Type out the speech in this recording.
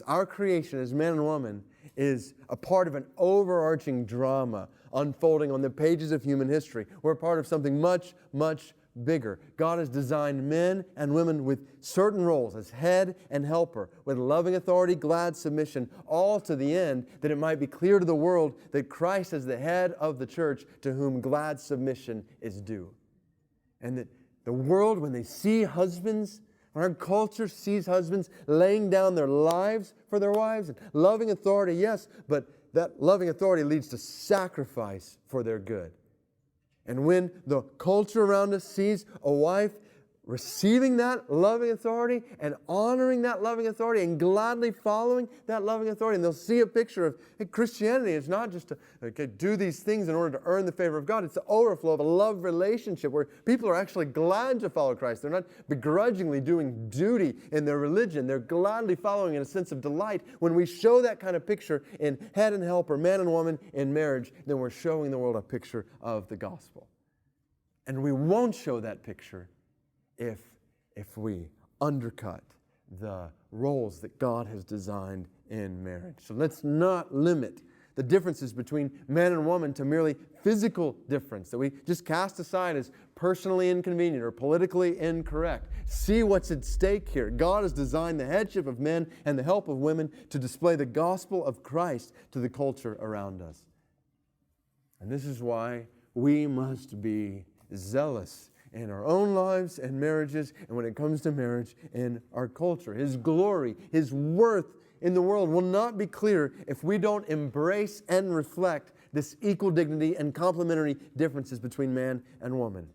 us, our creation as man and woman, is a part of an overarching drama unfolding on the pages of human history. We're a part of something much, much bigger. God has designed men and women with certain roles as head and helper, with loving authority, glad submission, all to the end that it might be clear to the world that Christ is the head of the church to whom glad submission is due. And that the world, when they see husbands, when our culture sees husbands laying down their lives for their wives, and loving authority, yes, but that loving authority leads to sacrifice for their good. And when the culture around us sees a wife receiving that loving authority and honoring that loving authority and gladly following that loving authority, and they'll see a picture of Christianity is not just to do these things in order to earn the favor of God. It's the overflow of a love relationship where people are actually glad to follow Christ. They're not begrudgingly doing duty in their religion. They're gladly following in a sense of delight. When we show that kind of picture in head and helper, man and woman in marriage, then we're showing the world a picture of the gospel. And we won't show that picture if we undercut the roles that God has designed in marriage. So let's not limit the differences between man and woman to merely physical difference that we just cast aside as personally inconvenient or politically incorrect. See what's at stake here. God has designed the headship of men and the help of women to display the gospel of Christ to the culture around us. And this is why we must be zealous in our own lives and marriages, and when it comes to marriage in our culture. His glory, His worth in the world will not be clear if we don't embrace and reflect this equal dignity and complementary differences between man and woman.